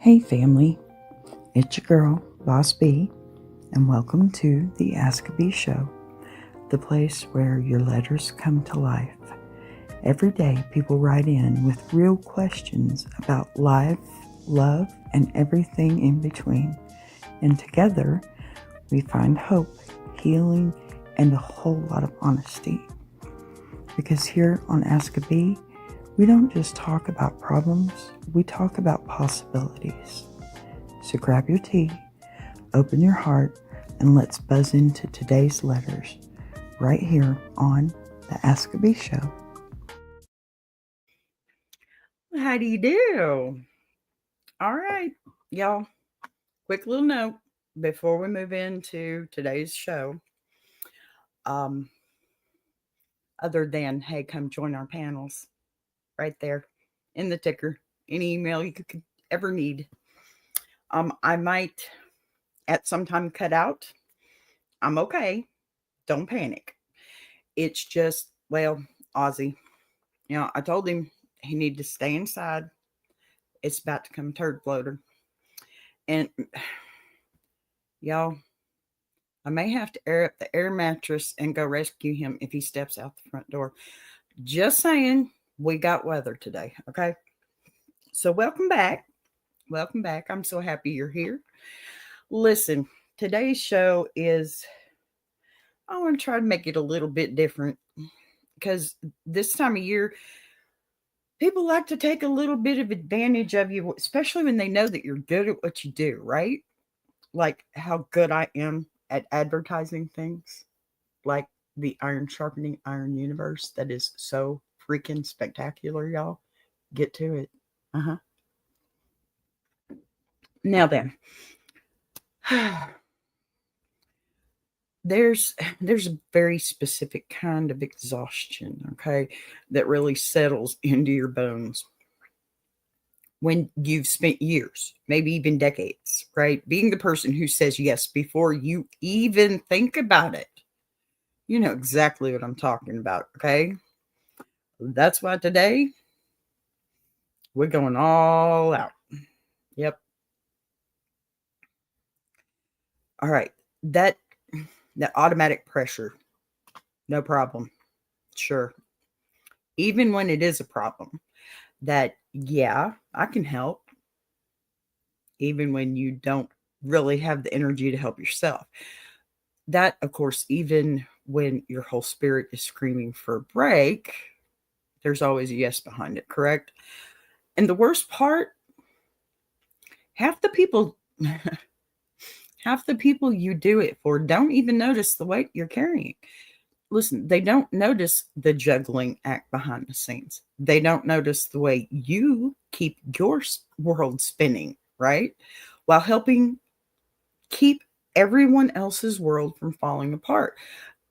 Hey family, it's your girl, Boss B, and welcome to the Ask a Bee Show, the place where your letters come to life. Every day people write in with real questions about life, love, and everything in between. And together we find hope, healing, and a whole lot of honesty. Because here on Ask a Bee, we don't just talk about problems, we talk about possibilities. So grab your tea, open your heart, and let's buzz into today's letters right here on the Ask a Bee Show. How do you do? All right, y'all. Quick little note before we move into today's show. Um, Other than, hey, come join our panels right there in the ticker, any email you could ever need. I might at some time cut out. I'm okay. Don't panic. It's just, well, Ozzy, I told him he needed to stay inside. It's about to come turd floater. And y'all, I may have to air up the air mattress and go rescue him if he steps out the front door. Just saying, we got weather today, okay? So welcome back. Welcome back. I'm so happy you're here. Listen, today's show is, I want to try to make it a little bit different because this time of year, people like to take a little bit of advantage of you, especially when they know that you're good at what you do, right? Like how good I am at advertising things, like the iron sharpening iron universe that is so freaking spectacular, y'all. Get to it. Uh-huh. Now then, there's a very specific kind of exhaustion, okay, that really settles into your bones when you've spent years, maybe even decades, right, being the person who says yes before you even think about it. You know exactly what I'm talking about, okay? That's why today we're going all out. Yep. All right. That that automatic pressure, no problem. Sure. Even when it is a problem, that yeah, I can help even when you don't really have the energy to help yourself. That, of course, even when your whole spirit is screaming for a break, there's always a yes behind it, correct? And the worst part, half the people half the people you do it for don't even notice the weight you're carrying. Listen, they don't notice the juggling act behind the scenes. They don't notice the way you keep your world spinning, right? While helping keep everyone else's world from falling apart.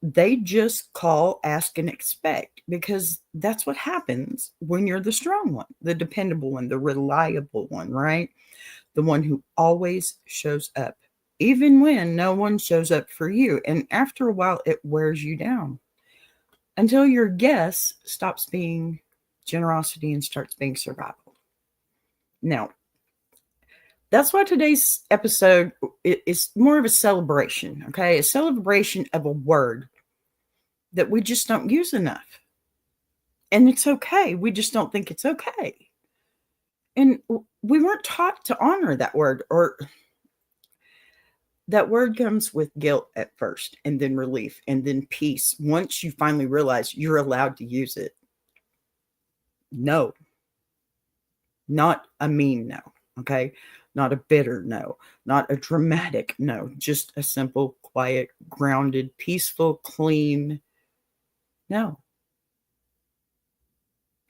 They just call, ask, and expect because that's what happens when you're the strong one, the dependable one, the reliable one, right? The one who always shows up, even when no one shows up for you. And after a while, it wears you down until your guess stops being generosity and starts being survival. Now, that's why today's episode is more of a celebration, okay? A celebration of a word that we just don't use enough. And it's okay. We just don't think it's okay. And we weren't taught to honor that word, or that word comes with guilt at first, and then relief, and then peace once you finally realize you're allowed to use it. No, not a mean no, okay? Not a bitter no, not a dramatic no, just a simple, quiet, grounded, peaceful, clean no.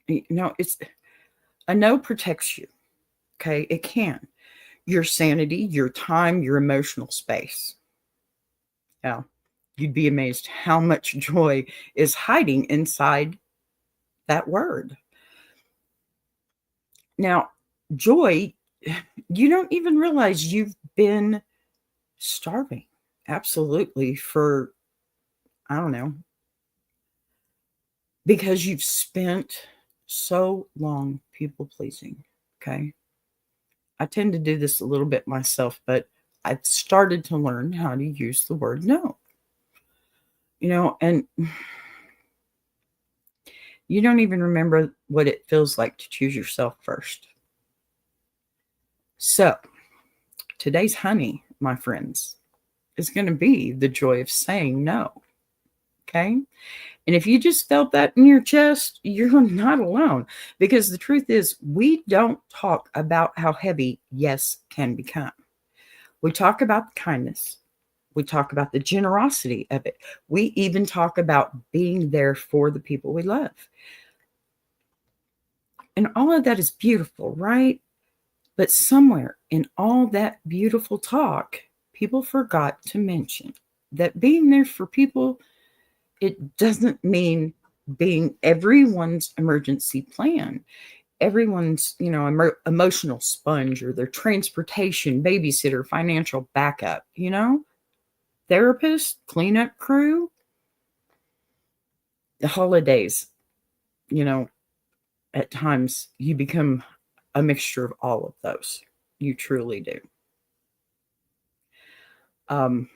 It's a no protects you, okay? It can. Your sanity, your time, your emotional space. Yeah. You'd be amazed how much joy is hiding inside that word. Now, joy, you don't even realize you've been starving. Absolutely. For, I don't know, because you've spent so long people pleasing. Okay. I tend to do this a little bit myself, but I've started to learn how to use the word no. And you don't even remember what it feels like to choose yourself first. So, today's honey, my friends, is going to be the joy of saying no. Okay. And if you just felt that in your chest, you're not alone. Because the truth is, we don't talk about how heavy yes can become. We talk about the kindness. We talk about the generosity of it. We even talk about being there for the people we love. And all of that is beautiful, right? But somewhere in all that beautiful talk, people forgot to mention that being there for people, it doesn't mean being everyone's emergency plan, everyone's, emotional sponge or their transportation, babysitter, financial backup, therapist, cleanup crew, the holidays, you know, at times you become a mixture of all of those. You truly do. Um,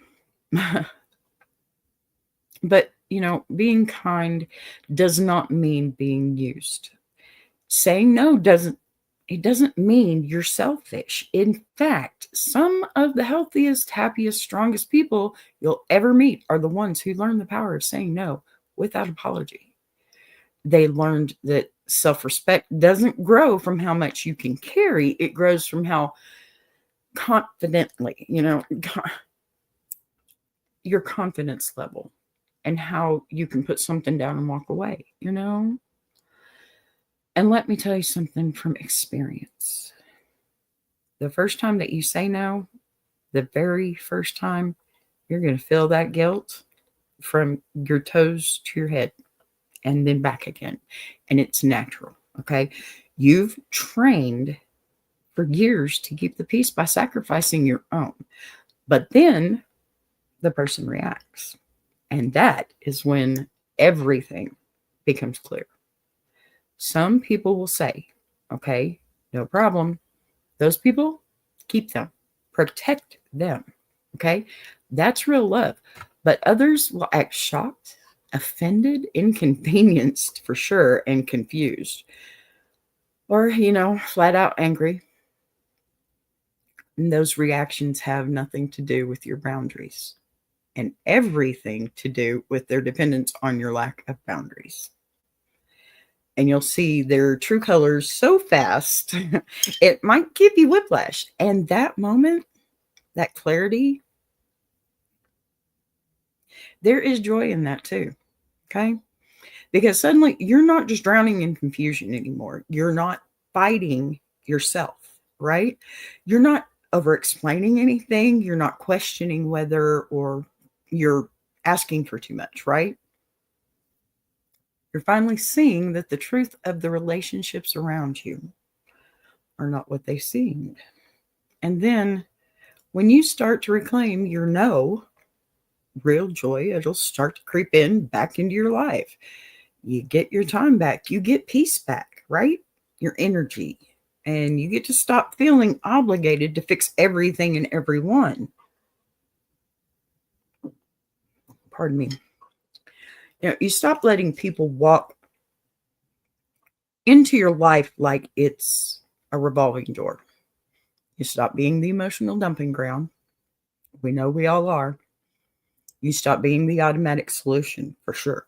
but, being kind does not mean being used. Saying no doesn't mean you're selfish. In fact, some of the healthiest, happiest, strongest people you'll ever meet are the ones who learn the power of saying no without apology. They learned that self-respect doesn't grow from how much you can carry. It grows from how confidently, your confidence level and how you can put something down and walk away. And let me tell you something from experience. The first time that you say no, the very first time, you're going to feel that guilt from your toes to your head and then back again. And it's natural. Okay. You've trained for years to keep the peace by sacrificing your own. But then the person reacts. And that is when everything becomes clear. Some people will say, okay, no problem. Those people, keep them, protect them. Okay. That's real love. But others will act shocked, offended, inconvenienced for sure, and confused. Or, flat out angry. And those reactions have nothing to do with your boundaries and everything to do with their dependence on your lack of boundaries. And you'll see their true colors so fast, it might give you whiplash. And that moment, that clarity, there is joy in that too. Okay. Because suddenly you're not just drowning in confusion anymore. You're not fighting yourself, right? You're not over explaining anything. You're not questioning whether or you're asking for too much, right? You're finally seeing that the truth of the relationships around you are not what they seemed. And then when you start to reclaim your no, real joy, it'll start to creep in back into your life. You get your time back. You get peace back, right? Your energy. And you get to stop feeling obligated to fix everything and everyone. Pardon me. You stop letting people walk into your life like it's a revolving door. You stop being the emotional dumping ground. We know we all are. You stop being the automatic solution for sure.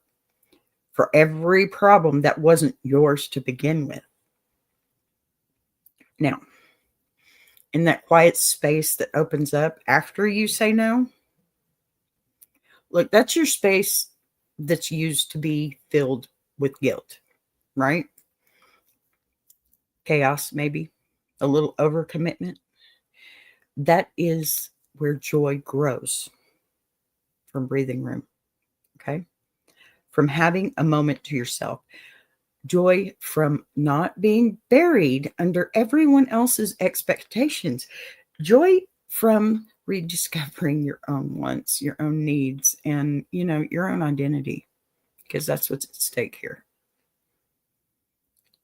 For every problem that wasn't yours to begin with. Now, in that quiet space that opens up after you say no, look, that's your space that's used to be filled with guilt, right? Chaos, maybe, a little overcommitment. That is where joy grows from breathing room, okay? From having a moment to yourself. Joy from not being buried under everyone else's expectations. Joy from rediscovering your own wants, your own needs, and, your own identity, because that's what's at stake here.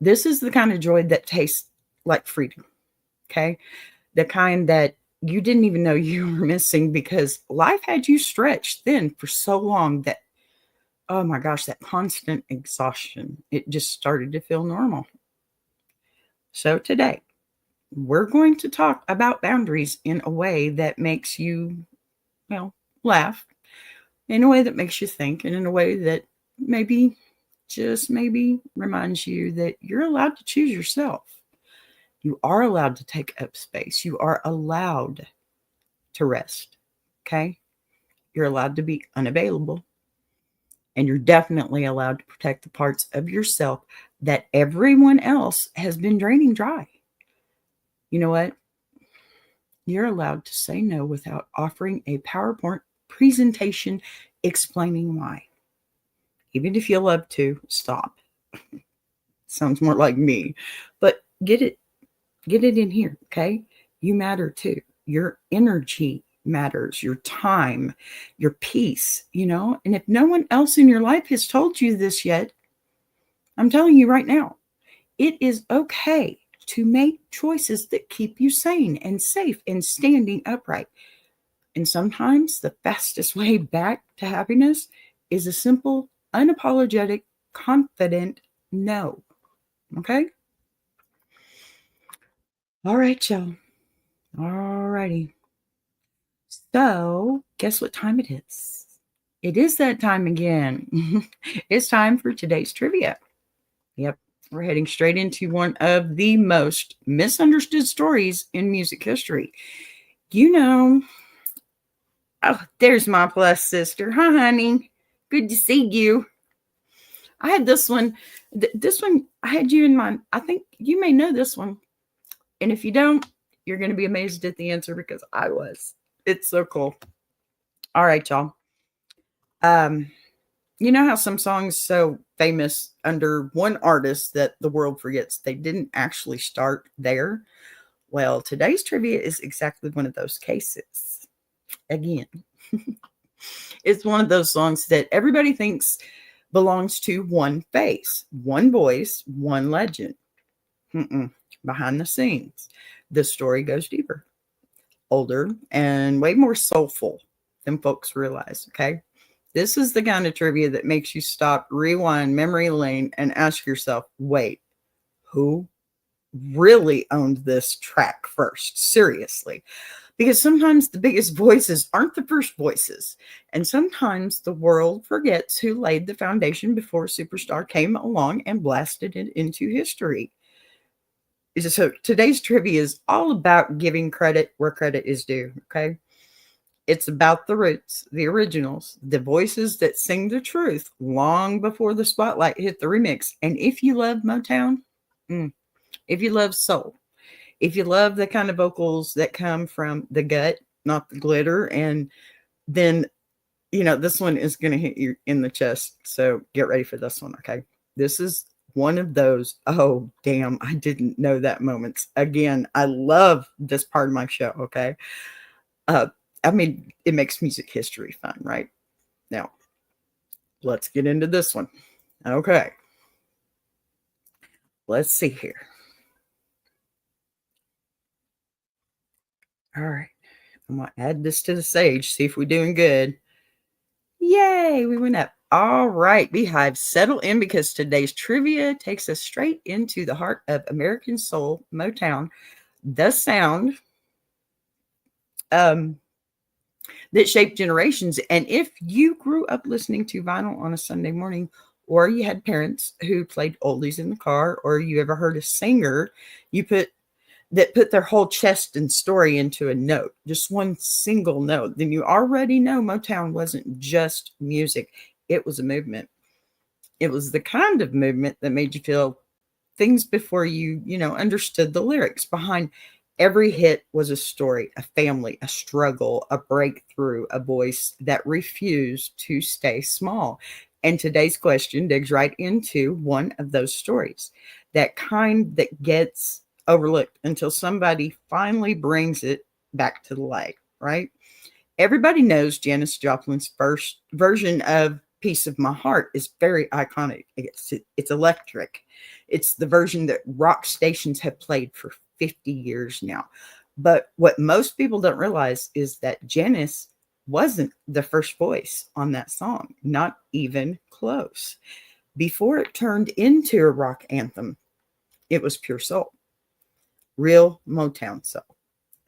This is the kind of joy that tastes like freedom. Okay. The kind that you didn't even know you were missing because life had you stretched thin for so long that, oh my gosh, that constant exhaustion, it just started to feel normal. So today, we're going to talk about boundaries in a way that makes you, well, laugh, in a way that makes you think, and in a way that maybe, just maybe, reminds you that you're allowed to choose yourself. You are allowed to take up space. You are allowed to rest. Okay. You're allowed to be unavailable. And you're definitely allowed to protect the parts of yourself that everyone else has been draining dry. You know what? You're allowed to say no without offering a PowerPoint presentation explaining why. Even if you love to, stop. Sounds more like me. But get it in here, okay? You matter too. Your energy matters, your time, your peace, And if no one else in your life has told you this yet, I'm telling you right now, it is okay to make choices that keep you sane and safe and standing upright. And sometimes the fastest way back to happiness is a simple, unapologetic, confident no. Okay? All right, y'all. All righty. So, guess what time it is? It is that time again. It's time for today's trivia. Yep, we're heading straight into one of the most misunderstood stories in music history. You know, oh, there's my plus sister. Hi, honey. Good to see you. I had this one. This one, I had you in mind. I think you may know this one. And if you don't, you're going to be amazed at the answer because I was. It's so cool. All right, y'all. You know how some songs so famous under one artist that the world forgets they didn't actually start there? Well, today's trivia is exactly one of those cases. Again, it's one of those songs that everybody thinks belongs to one face, one voice, one legend. Behind the scenes, the story goes deeper, older, and way more soulful than folks realize. Okay. This is the kind of trivia that makes you stop, rewind memory lane, and ask yourself, wait, who really owned this track first? Seriously. Because sometimes the biggest voices aren't the first voices. And sometimes the world forgets who laid the foundation before Superstar came along and blasted it into history. So today's trivia is all about giving credit where credit is due. Okay. It's about the roots, the originals, the voices that sing the truth long before the spotlight hit the remix. And if you love Motown, if you love soul, if you love the kind of vocals that come from the gut, not the glitter, and then, this one is going to hit you in the chest. So get ready for this one, okay? This is one of those, oh, damn, I didn't know that moments. Again, I love this part of my show, okay? It makes music history fun, right? Now, let's get into this one. Okay. Let's see here. All right. I'm going to add this to the sage, see if we're doing good. Yay, we went up. All right, Beehive, settle in because today's trivia takes us straight into the heart of American soul, Motown, the sound that shaped generations. And if you grew up listening to vinyl on a Sunday morning, or you had parents who played oldies in the car, or you ever heard a singer that put their whole chest and story into a note, just one single note, then you already know Motown wasn't just music. It was a movement. It was the kind of movement that made you feel things before you understood the lyrics. Behind every hit was a story, a family, a struggle, a breakthrough, a voice that refused to stay small. And today's question digs right into one of those stories, that kind that gets overlooked until somebody finally brings it back to the light, right? Everybody knows Janis Joplin's first version of Piece of My Heart is very iconic. It's electric. It's the version that rock stations have played for 50 years now. But what most people don't realize is that Janice wasn't the first voice on that song, not even close. Before it turned into a rock anthem, it was pure soul, real Motown soul,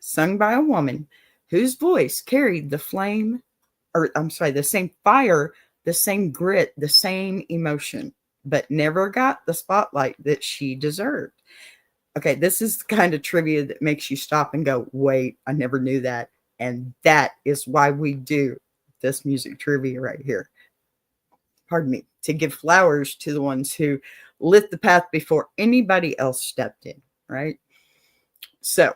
sung by a woman whose voice carried the flame, or I'm sorry, the same fire, the same grit, the same emotion, but never got the spotlight that she deserved. Okay, this is the kind of trivia that makes you stop and go, wait, I never knew that. And that is why we do this music trivia right here. Pardon me, to give flowers to the ones who lit the path before anybody else stepped in, right? So,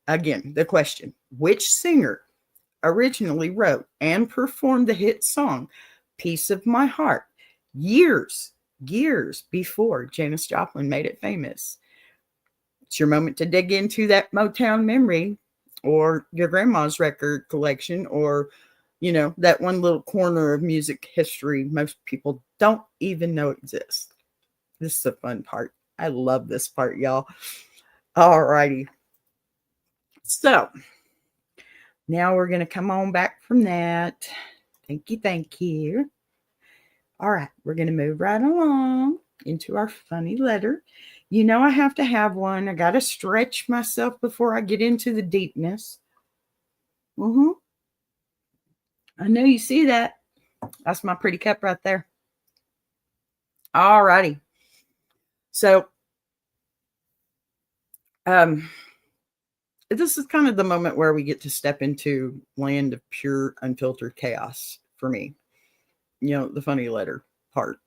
again, the question, which singer originally wrote and performed the hit song Piece of My Heart years, years before Janis Joplin made it famous? It's your moment to dig into that Motown memory or your grandma's record collection, or, that one little corner of music history most people don't even know exists. This is the fun part. I love this part, y'all. All righty. So now we're going to come on back from that. Thank you. Thank you. All right. We're going to move right along into our funny letter. I have to have one. I got to stretch myself before I get into the deepness. I know you see that. That's my pretty cup right there. All righty. So, this is kind of the moment where we get to step into land of pure, unfiltered chaos for me. The funny letter part.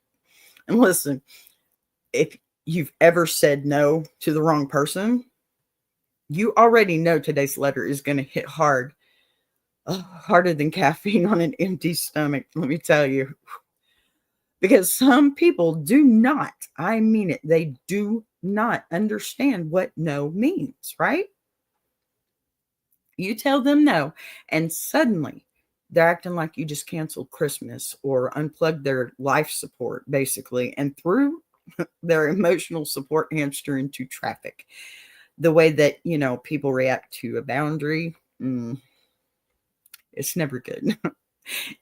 And listen, if you've ever said no to the wrong person, you already know today's letter is going to hit hard. Harder than caffeine on an empty stomach, let me tell you. Because some people do not, I mean it, they do not understand what no means, right? You tell them no, and suddenly they're acting like you just canceled Christmas or unplugged their life support, basically, and threw their emotional support hamster into traffic. The way that, people react to a boundary, it's never good.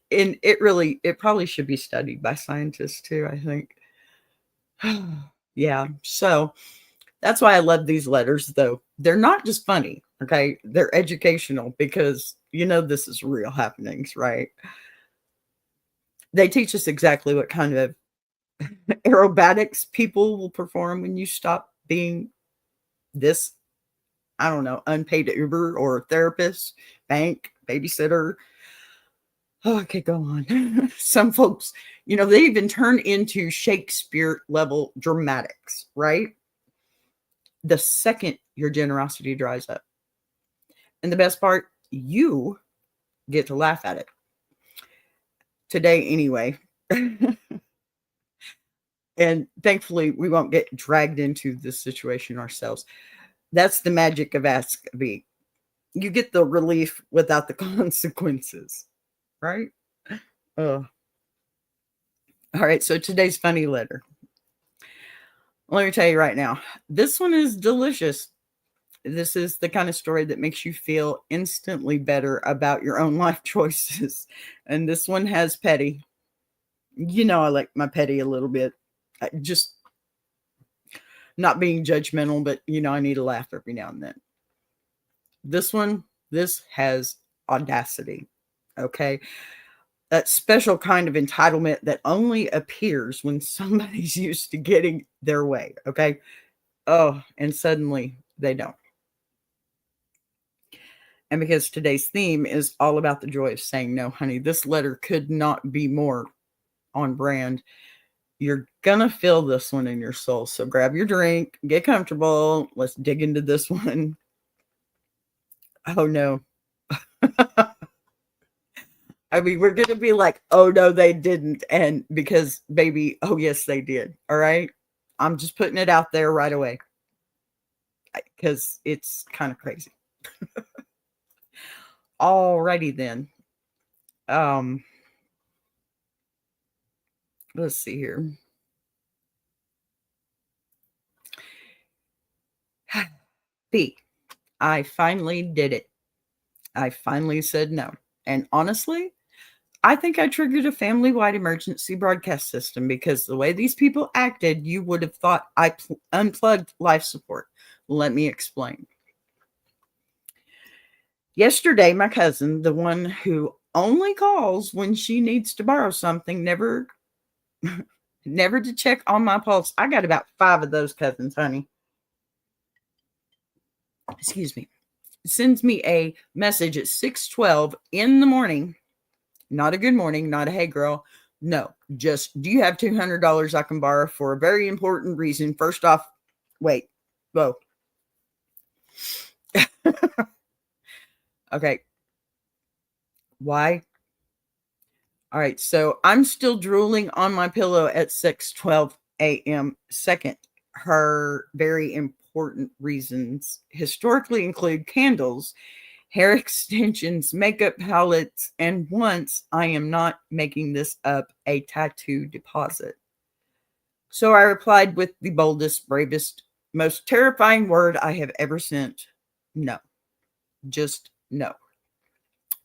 And it probably should be studied by scientists too, I think. Yeah. So that's why I love these letters, though. They're not just funny. Okay. They're educational because, this is real happenings, right? They teach us exactly what kind of aerobatics people will perform when you stop being this, I don't know, unpaid Uber or therapist, bank, babysitter. Oh, I could go on. Some folks, they even turn into Shakespeare level dramatics, right? The second your generosity dries up. And the best part, you get to laugh at it. Today, anyway. And thankfully, we won't get dragged into this situation ourselves. That's the magic of Ask B. You get the relief without the consequences, right? All right, so today's funny letter. Let me tell you right now, this one is delicious. This is the kind of story that makes you feel instantly better about your own life choices. And this one has petty. I like my petty a little bit. Just not being judgmental, but, I need to laugh every now and then. This has audacity. Okay. That special kind of entitlement that only appears when somebody's used to getting their way. Okay. Oh, and suddenly they don't. And because today's theme is all about the joy of saying no, honey, this letter could not be more on brand. You're gonna feel this one in your soul. So grab your drink, get comfortable. Let's dig into this one. Oh no. I mean, we're gonna be like, oh no, they didn't. And because baby, oh yes, they did. All right. I'm just putting it out there right away. Because it's kind of crazy. Alrighty then. Let's see here. B. I finally did it. I finally said no. And honestly, I think I triggered a family-wide emergency broadcast system because the way these people acted, you would have thought I unplugged life support. Let me explain. Yesterday, my cousin, the one who only calls when she needs to borrow something, never to check on my pulse. I got about 5 of those cousins, honey. Excuse me. Sends me a message at 6:12 in the morning. Not a good morning, not a hey girl. No, just do you have $200 I can borrow for a very important reason? First off, wait, whoa. Okay. Why? All right. So I'm still drooling on my pillow at 6:12 a.m. Second, her very important reasons historically include candles, hair extensions, makeup palettes, and once, I am not making this up, a tattoo deposit. So I replied with the boldest, bravest, most terrifying word I have ever sent. No. Just no.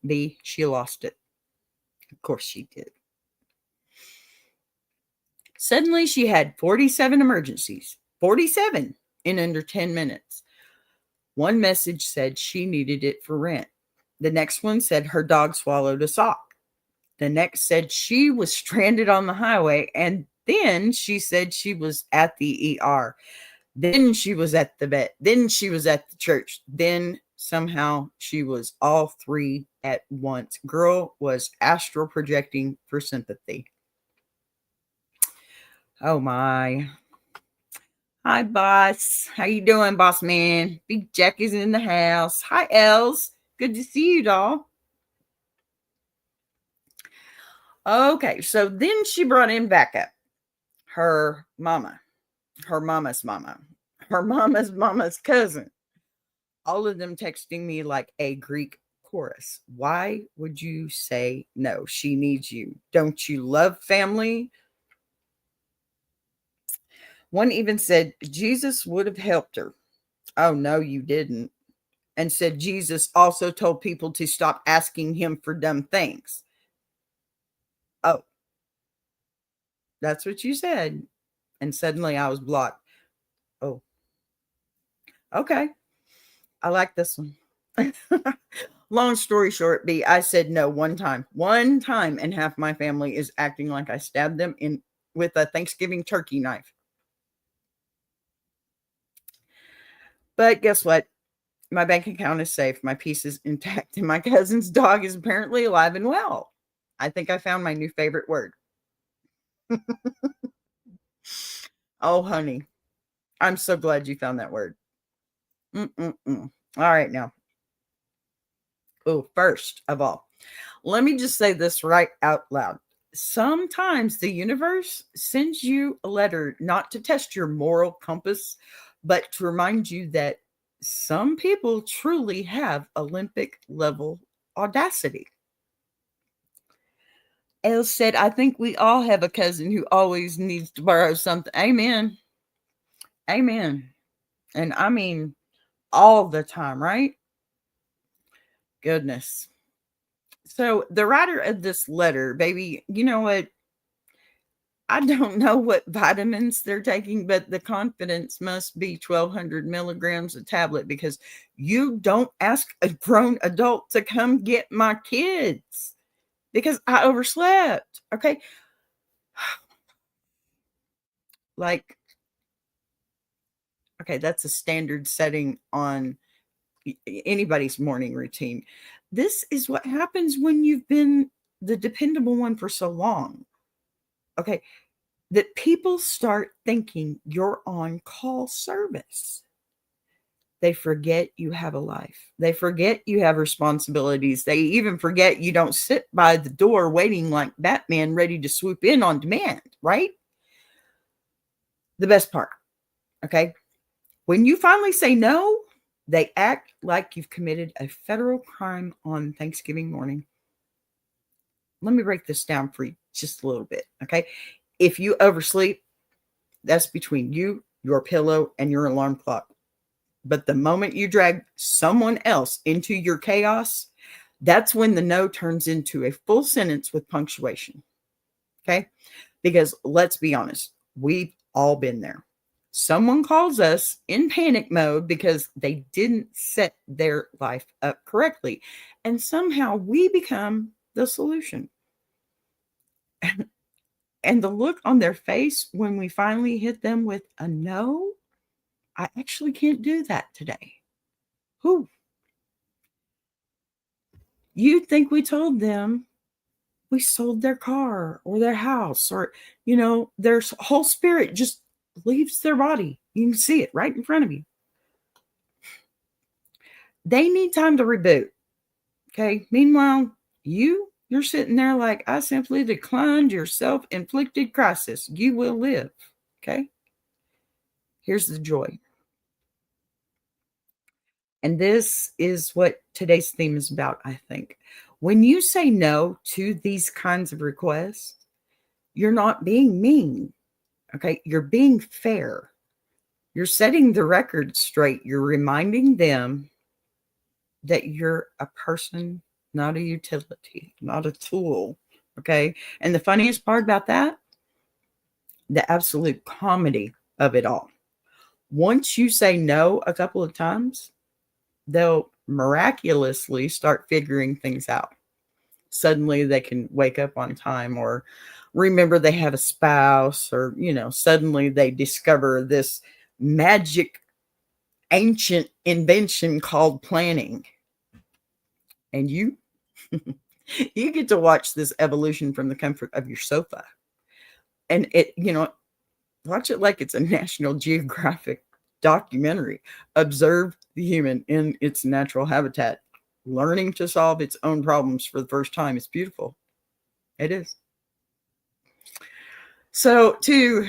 B, she lost it. Of course she did. Suddenly she had 47 emergencies. 47 in under 10 minutes. One message said she needed it for rent. The next one said her dog swallowed a sock. The next said she was stranded on the highway. And then she said she was at the ER. Then she was at the vet. Then she was at the church. Then somehow she was all 3 at once. Girl was astral projecting for sympathy. Oh my. Hi, boss. How you doing, boss man? Big Jack is in the house. Hi, Els. Good to see you, doll. Okay, so then she brought in backup. Her mama. Her mama's mama. Her mama's mama's cousin. All of them texting me like a Greek chorus. Why would you say no? She needs you. Don't you love family? One even said, Jesus would have helped her. Oh, no, you didn't. And said Jesus also told people to stop asking him for dumb things. Oh, that's what you said. And suddenly I was blocked. Oh, okay. I like this one. Long story short, B, I said no one time, and half my family is acting like I stabbed them in with a Thanksgiving turkey knife. But guess what? My bank account is safe. My peace is intact. And my cousin's dog is apparently alive and well. I think I found my new favorite word. Oh, honey. I'm so glad you found that word. All right, now. Oh, first of all, let me just say this right out loud. Sometimes the universe sends you a letter not to test your moral compass, but to remind you that some people truly have Olympic level audacity. Elle said, I think we all have a cousin who always needs to borrow something. Amen. Amen. And I mean, all the time, right? Goodness. So the writer of this letter, baby, you know what? I don't know what vitamins they're taking, but the confidence must be 1,200 milligrams a tablet because you don't ask a grown adult to come get my kids because I overslept. Okay. Like, okay, that's a standard setting on anybody's morning routine. This is what happens when you've been the dependable one for so long. Okay. That people start thinking you're on call service. They forget you have a life. They forget you have responsibilities. They even forget you don't sit by the door waiting like Batman ready to swoop in on demand, right? The best part, okay? When you finally say no, they act like you've committed a federal crime on Thanksgiving morning. Let me break this down for you just a little bit, okay? If you oversleep, that's between you, your pillow, and your alarm clock. But the moment you drag someone else into your chaos, that's when the no turns into a full sentence with punctuation. Okay. Because let's be honest, we've all been there. Someone calls us in panic mode because they didn't set their life up correctly. And somehow we become the solution. And the look on their face when we finally hit them with a no, I actually can't do that today. Who? You'd think we told them we sold their car or their house, or, their whole spirit just leaves their body. You can see it right in front of you. They need time to reboot. Okay. Meanwhile, you're sitting there like, I simply declined your self-inflicted crisis. You will live. Okay. Here's the joy. And this is what today's theme is about, I think. When you say no to these kinds of requests, you're not being mean. Okay. You're being fair. You're setting the record straight. You're reminding them that you're a person, not a utility, not a tool. Okay. And the funniest part about that, the absolute comedy of it all. Once you say no a couple of times, they'll miraculously start figuring things out. Suddenly they can wake up on time, or remember they have a spouse, or, suddenly they discover this magic ancient invention called planning. And you get to watch this evolution from the comfort of your sofa. And watch it like it's a National Geographic documentary. Observe the human in its natural habitat, learning to solve its own problems for the first time. It's beautiful. It is. So, to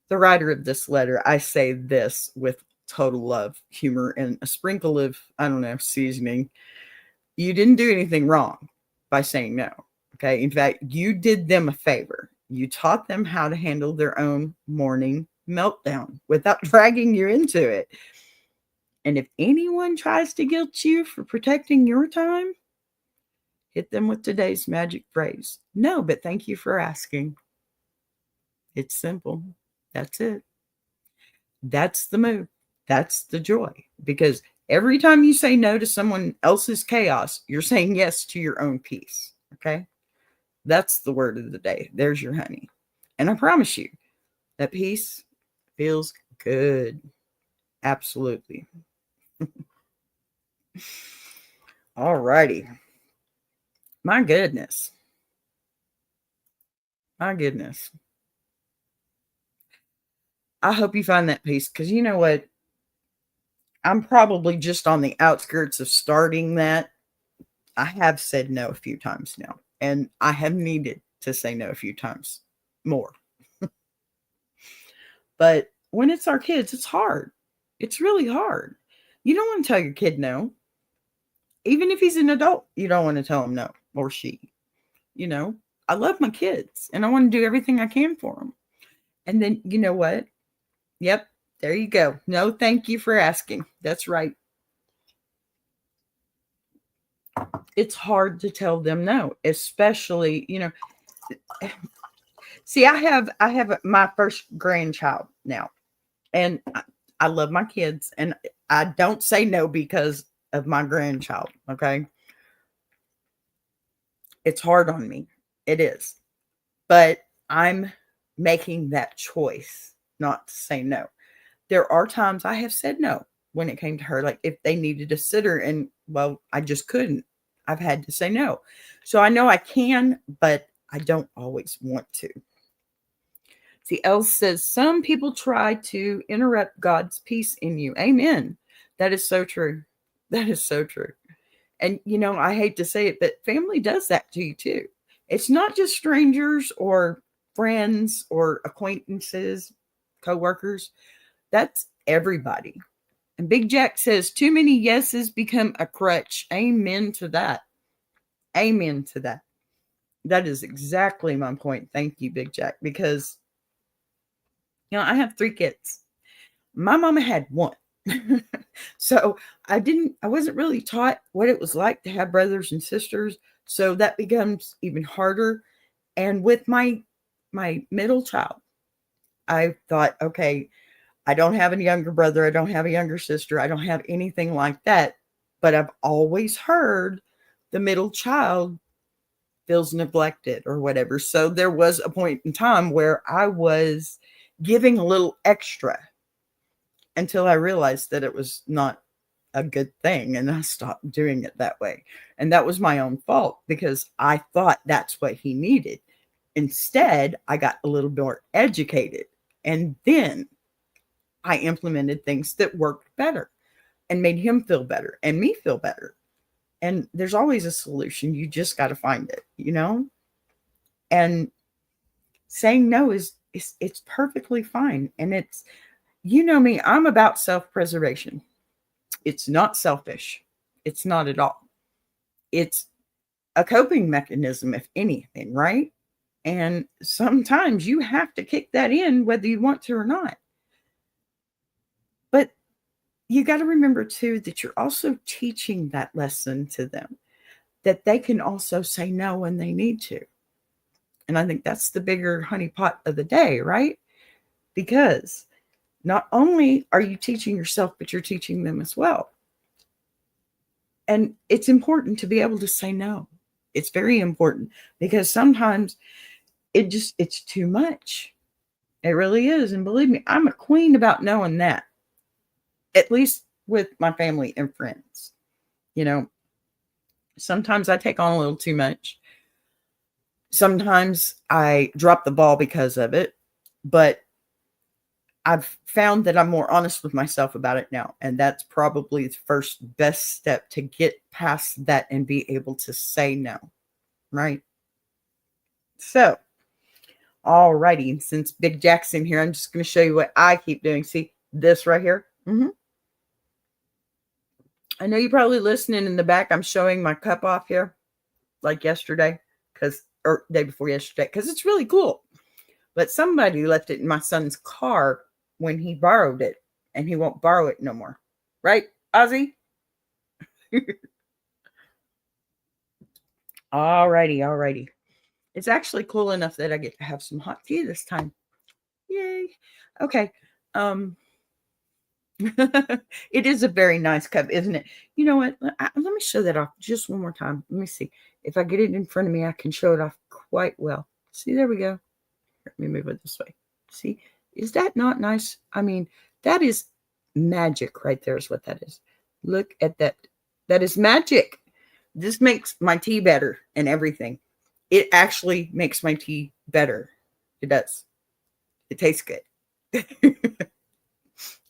the writer of this letter, I say this with total love, humor, and a sprinkle of, I don't know, seasoning. You didn't do anything wrong by saying no. Okay. In fact, you did them a favor. You taught them how to handle their own morning meltdown without dragging you into it. And if anyone tries to guilt you for protecting your time, hit them with today's magic phrase. No, but thank you for asking. It's simple. That's it. That's the move. That's the joy. Because every time you say no to someone else's chaos, you're saying yes to your own peace. Okay. That's the word of the day. There's your honey. And I promise you that peace feels good. Absolutely. All righty. My goodness. My goodness. I hope you find that peace, because you know what? I'm probably just on the outskirts of starting that. I have said no a few times now, and I have needed to say no a few times more. But when it's our kids, it's hard. It's really hard. You don't want to tell your kid no. Even if he's an adult, you don't want to tell him no, or she. I love my kids and I want to do everything I can for them. And then, you know what? Yep, there you go. No, thank you for asking. That's right. It's hard to tell them no, especially, see, I have my first grandchild now, and I love my kids, and I don't say no because of my grandchild. Okay. It's hard on me. It is. But I'm making that choice not to say no. There are times I have said no when it came to her, like if they needed a sitter, and well, I just couldn't. I've had to say no. So I know I can, but I don't always want to. See, Els says, some people try to interrupt God's peace in you. Amen. That is so true. That is so true. And, I hate to say it, but family does that to you too. It's not just strangers or friends or acquaintances, coworkers. That's everybody. And Big Jack says, too many yeses become a crutch. Amen to that. Amen to that. That is exactly my point. Thank you, Big Jack. Because, I have 3 kids. My mama had one. So I wasn't really taught what it was like to have brothers and sisters. So that becomes even harder. And with my middle child, I thought, okay, I don't have a younger brother, I don't have a younger sister, I don't have anything like that. But I've always heard the middle child feels neglected or whatever. So there was a point in time where I was giving a little extra until I realized that it was not a good thing, and I stopped doing it that way. And that was my own fault because I thought that's what he needed. Instead, I got a little more educated, and then I implemented things that worked better and made him feel better and me feel better. And there's always a solution. You just got to find it, you know? And saying no is it's perfectly fine. And it's, you know me, I'm about self-preservation. It's not selfish. It's not at all. It's a coping mechanism, if anything, right? And sometimes you have to kick that in whether you want to or not. But you got to remember too that you're also teaching that lesson to them, that they can also say no when they need to. And I think that's the bigger honeypot of the day, right? Because not only are you teaching yourself, but you're teaching them as well. And it's important to be able to say no. It's very important because sometimes it's too much. It really is. And believe me, I'm a queen about knowing that, at least with my family and friends. You know, sometimes I take on a little too much. Sometimes I drop the ball because of it, but I've found that I'm more honest with myself about it now. And that's probably the first best step to get past that and be able to say no. Right. So, alrighty. Since Big Jack's in here, I'm just going to show you what I keep doing. See this right here? I know you're probably listening in the back. I'm showing my cup off here like yesterday or day before yesterday because it's really cool. But somebody left it in my son's car when he borrowed it, and he won't borrow it no more. Right, Ozzy? Alrighty. It's actually cool enough that I get to have some hot tea this time. Yay. Okay. It is a very nice cup, isn't it? You know what? Let me show that off just one more time. Let me see. If I get it in front of me, I can show it off quite well. See, there we go. Let me move it this way. See, is that not nice? I mean, that is magic right there is what that is. Look at that. That is magic. This makes my tea better and everything. It actually makes my tea better. It does. It tastes good.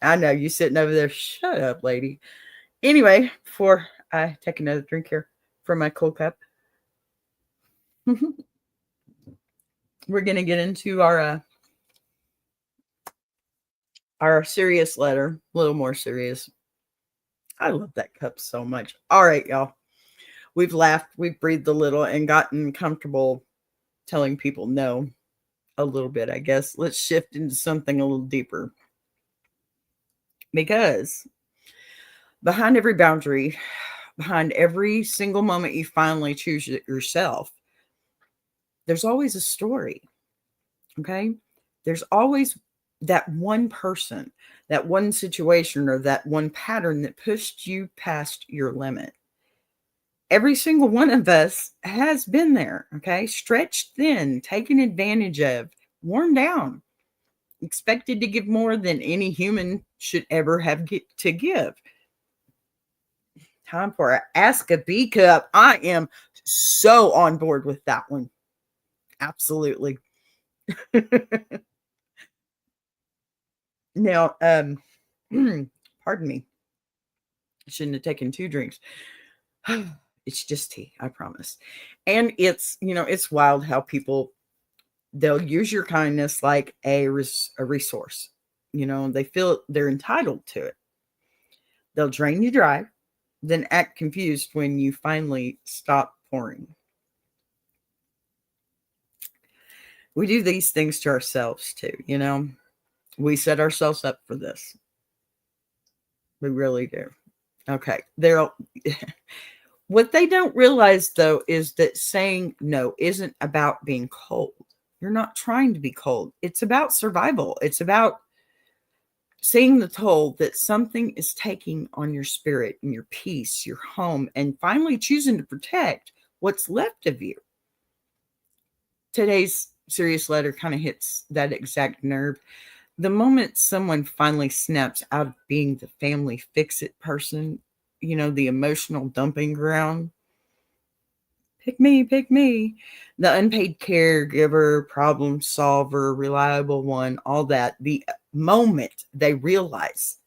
I know you sitting over there. Shut up, lady. Anyway, before I take another drink here from my cold cup, we're gonna get into our serious letter, a little more serious. I love that cup so much. All right, y'all. We've laughed, we've breathed a little, and gotten comfortable telling people no a little bit, I guess. Let's shift into something a little deeper. Because behind every boundary, behind every single moment you finally choose it yourself, there's always a story. Okay? There's always that one person, that one situation, or that one pattern that pushed you past your limit. Every single one of us has been there, okay? Stretched thin, taken advantage of, worn down, expected to give more than any human should ever have to give. Time for a Ask a B cup. I am so on board with that one. Absolutely. Now, pardon me. I shouldn't have taken 2 drinks. It's just tea, I promise. And it's, it's wild how people, they'll use your kindness like a resource. They feel they're entitled to it. They'll drain you dry, then act confused when you finally stop pouring. We do these things to ourselves too, We set ourselves up for this. We really do. Okay. What they don't realize, though, is that saying no isn't about being cold. You're not trying to be cold. It's about survival. It's about seeing the toll that something is taking on your spirit and your peace, your home, and finally choosing to protect what's left of you. Today's serious letter kind of hits that exact nerve. The moment someone finally snaps out of being the family fix it person, the emotional dumping ground, pick me, the unpaid caregiver, problem solver, reliable one, all that, the moment they realize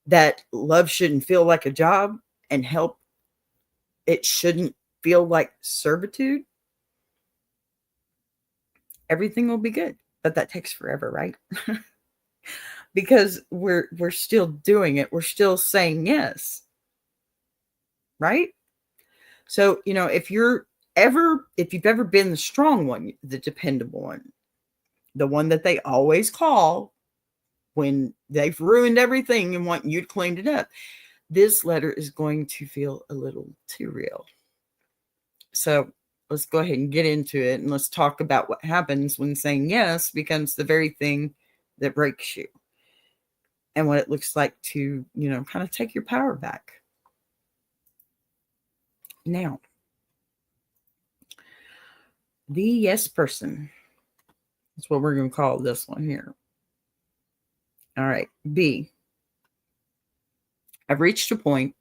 that love shouldn't feel like a job and help, it shouldn't feel like servitude, everything will be good. But that takes forever, right? Because we're still doing it. We're still saying yes. Right? So, if you've ever been the strong one, the dependable one, the one that they always call when they've ruined everything and want you to clean it up, this letter is going to feel a little too real. So let's go ahead and get into it, and let's talk about what happens when saying yes becomes the very thing that breaks you, and what it looks like to, kind of take your power back. Now, the yes person is what we're going to call this one here. All right. B. I've reached a point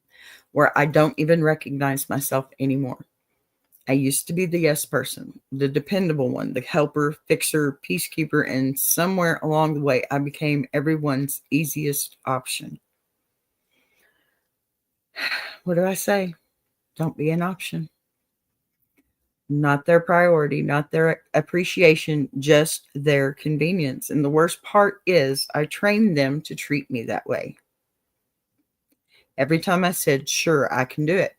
where I don't even recognize myself anymore. I used to be the yes person, the dependable one, the helper, fixer, peacekeeper, and somewhere along the way, I became everyone's easiest option. What do I say? Don't be an option. Not their priority, not their appreciation, just their convenience. And the worst part is I trained them to treat me that way. Every time I said, sure, I can do it,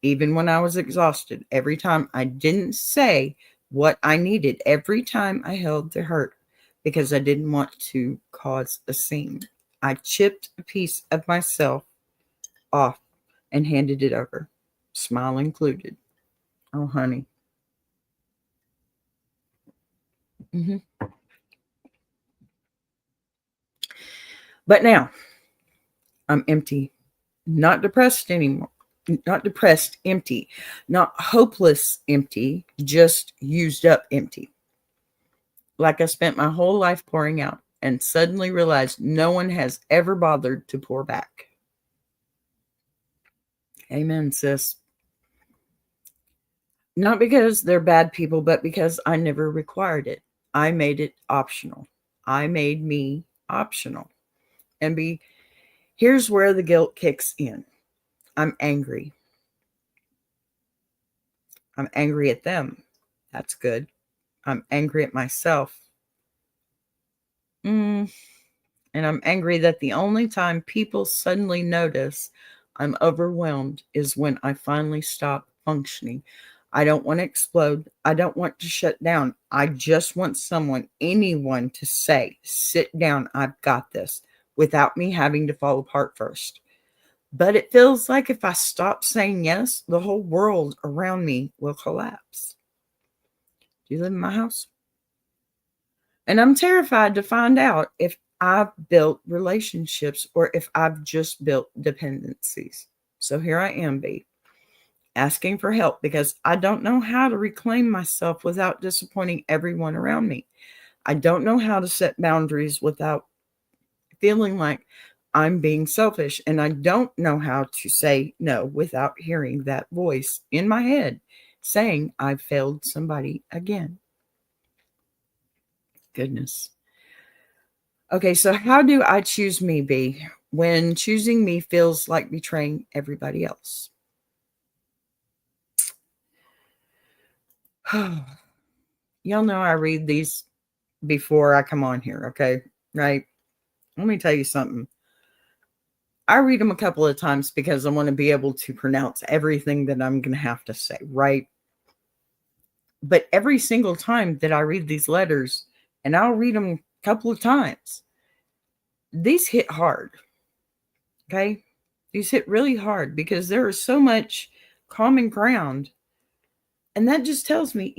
even when I was exhausted, every time I didn't say what I needed, every time I held their hurt because I didn't want to cause a scene, I chipped a piece of myself off and handed it over, smile included. Oh, honey. Mm-hmm. But now I'm empty, not depressed anymore. Not depressed, empty, not hopeless, empty, just used up, empty. Like I spent my whole life pouring out and suddenly realized no one has ever bothered to pour back. Amen, sis. Not because they're bad people, but because I never required it. I made it optional. I made me optional. And here's where the guilt kicks in. I'm angry. I'm angry at them. That's good. I'm angry at myself. And I'm angry that the only time people suddenly notice I'm overwhelmed is when I finally stop functioning. I don't want to explode. I don't want to shut down. I just want anyone to say, sit down, I've got this, without me having to fall apart first. But it feels like if I stop saying yes, the whole world around me will collapse. Do you live in my house? And I'm terrified to find out if I've built relationships or if I've just built dependencies. So here I am, B, asking for help because I don't know how to reclaim myself without disappointing everyone around me. I don't know how to set boundaries without feeling like I'm being selfish. And I don't know how to say no without hearing that voice in my head saying I've failed somebody again. Goodness. Okay, so how do I choose me, B, when choosing me feels like betraying everybody else? Y'all know I read these before I come on here, okay? Right? Let me tell you something. I read them a couple of times because I want to be able to pronounce everything that I'm going to have to say, right? But every single time that I read these letters, and I'll read them a couple of times, these hit hard. Okay. These hit really hard because there is so much common ground. And that just tells me,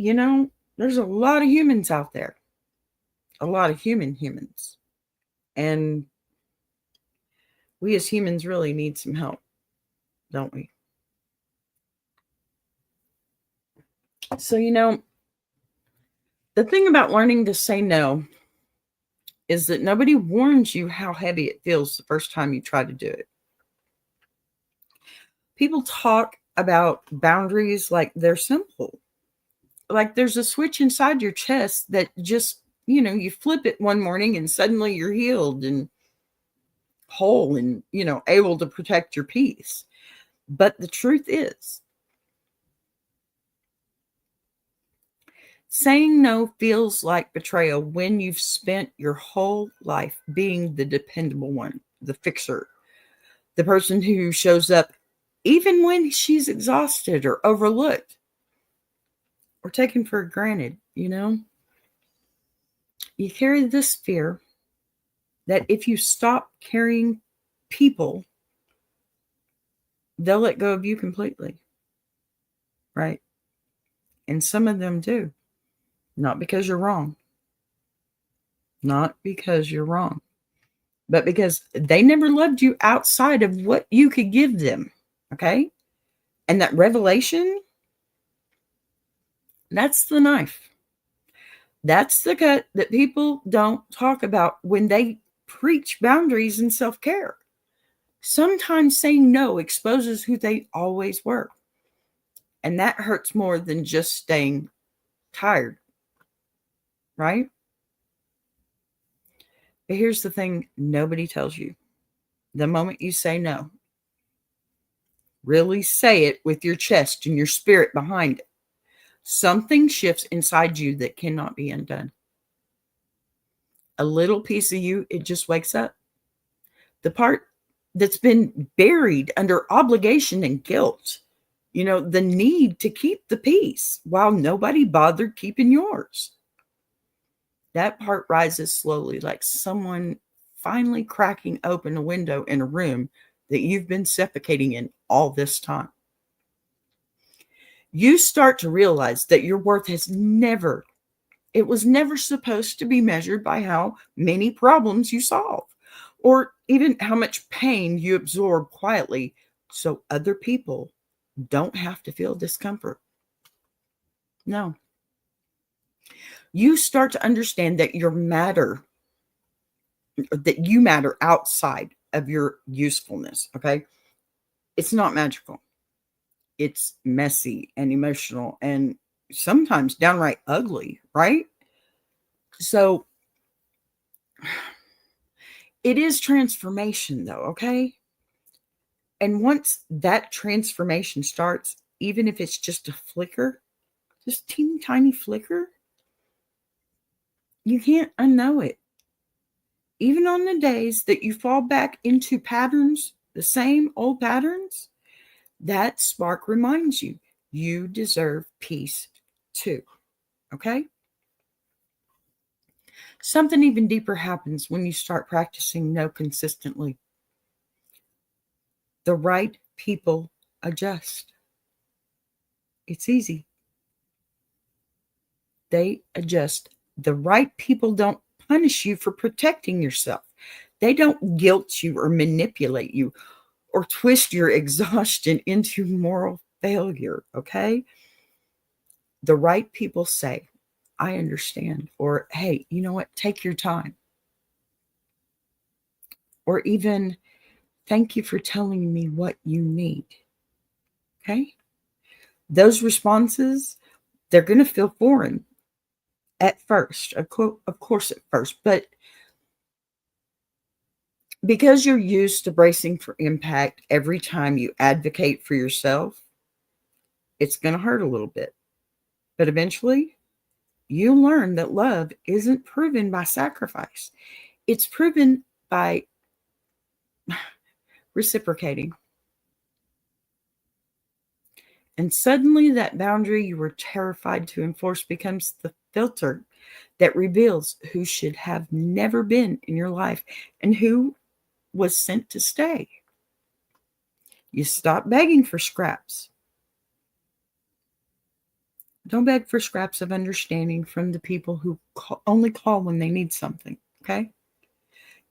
there's a lot of humans out there, a lot of humans. And we as humans really need some help, don't we? So, the thing about learning to say no is that nobody warns you how heavy it feels the first time you try to do it. People talk about boundaries like they're simple. Like there's a switch inside your chest that just, you flip it one morning and suddenly you're healed and whole and, able to protect your peace. But the truth is, saying no feels like betrayal when you've spent your whole life being the dependable one, the fixer, the person who shows up even when she's exhausted or overlooked or taken for granted. You carry this fear that if you stop carrying people, they'll let go of you completely. Right? And some of them do. Not because you're wrong. Not because you're wrong. But because they never loved you outside of what you could give them. Okay? And that revelation, that's the knife. That's the cut that people don't talk about when they preach boundaries and self-care. Sometimes saying no exposes who they always were. And that hurts more than just staying tired. Right? But here's the thing nobody tells you. The moment you say no, really say it with your chest and your spirit behind it, something shifts inside you that cannot be undone. A little piece of you, it just wakes up. The part that's been buried under obligation and guilt, the need to keep the peace while nobody bothered keeping yours. That part rises slowly, like someone finally cracking open a window in a room that you've been suffocating in all this time. You start to realize that your worth it was never supposed to be measured by how many problems you solve or even how much pain you absorb quietly so other people don't have to feel discomfort. No. You start to understand that that you matter outside of your usefulness, okay? It's not magical. It's messy and emotional and sometimes downright ugly, right? So it is transformation though, okay? And once that transformation starts, even if it's just a flicker, just teeny tiny flicker, you can't unknow it. Even on the days that you fall back into patterns, the same old patterns, that spark reminds you you deserve peace too. Okay? Something even deeper happens when you start practicing no consistently. The right people adjust. It's easy. They adjust. The right people don't punish you for protecting yourself. They don't guilt you or manipulate you or twist your exhaustion into moral failure. Okay? The right people say, I understand. Or, hey, you know what? Take your time. Or even, thank you for telling me what you need. Okay? Those responses, they're going to feel foreign at first, of course, at first. But because you're used to bracing for impact every time you advocate for yourself, it's going to hurt a little bit. But eventually, you learn that love isn't proven by sacrifice. It's proven by reciprocating. And suddenly that boundary you were terrified to enforce becomes the filter that reveals who should have never been in your life and who was sent to stay. You stop begging for scraps. Don't beg for scraps of understanding from the people who only call when they need something, okay?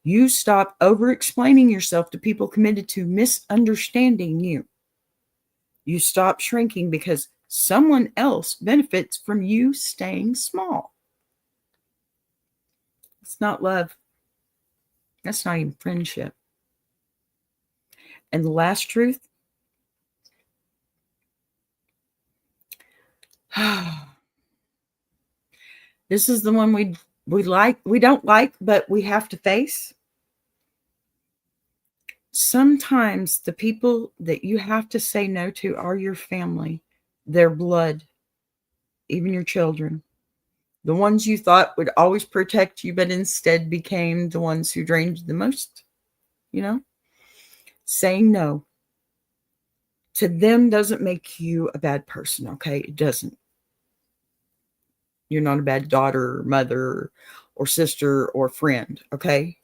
You stop over explaining yourself to people committed to misunderstanding you. You stop shrinking because someone else benefits from you staying small. It's not love. That's not even friendship. And the last truth, this is the one we don't like, but we have to face. Sometimes the people that you have to say no to are your family, their blood, even your children. The ones you thought would always protect you, but instead became the ones who drained you the most, you know? Saying no to them doesn't make you a bad person, okay? It doesn't. You're not a bad daughter or mother or sister or friend, okay?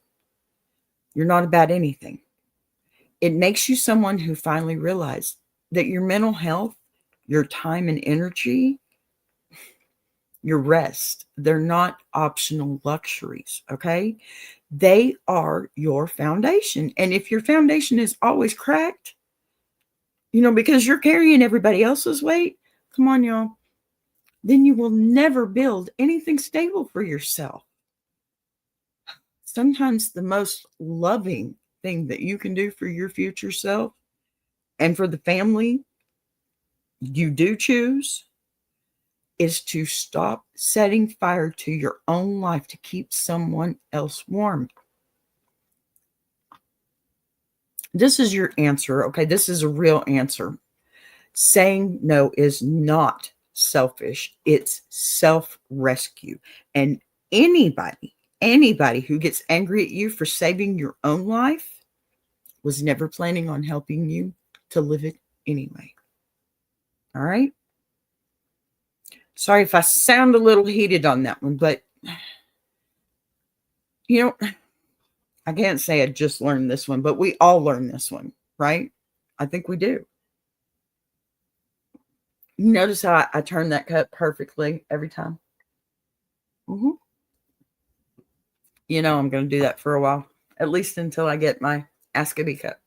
You're not a bad anything. It makes you someone who finally realized that your mental health, your time and energy, your rest, they're not optional luxuries, okay? They are your foundation. And if your foundation is always cracked, because you're carrying everybody else's weight, come on, y'all, then you will never build anything stable for yourself. Sometimes the most loving thing that you can do for your future self and for the family you do choose is to stop setting fire to your own life to keep someone else warm. This is your answer, okay? This is a real answer. Saying no is not selfish. It's self-rescue. And anybody who gets angry at you for saving your own life was never planning on helping you to live it anyway. All right? Sorry if I sound a little heated on that one, but I can't say I just learned this one, but we all learn this one, right? I think we do. Notice how I turn that cup perfectly every time. Mm-hmm. I'm going to do that for a while, at least until I get my Ask-A-Bee cup.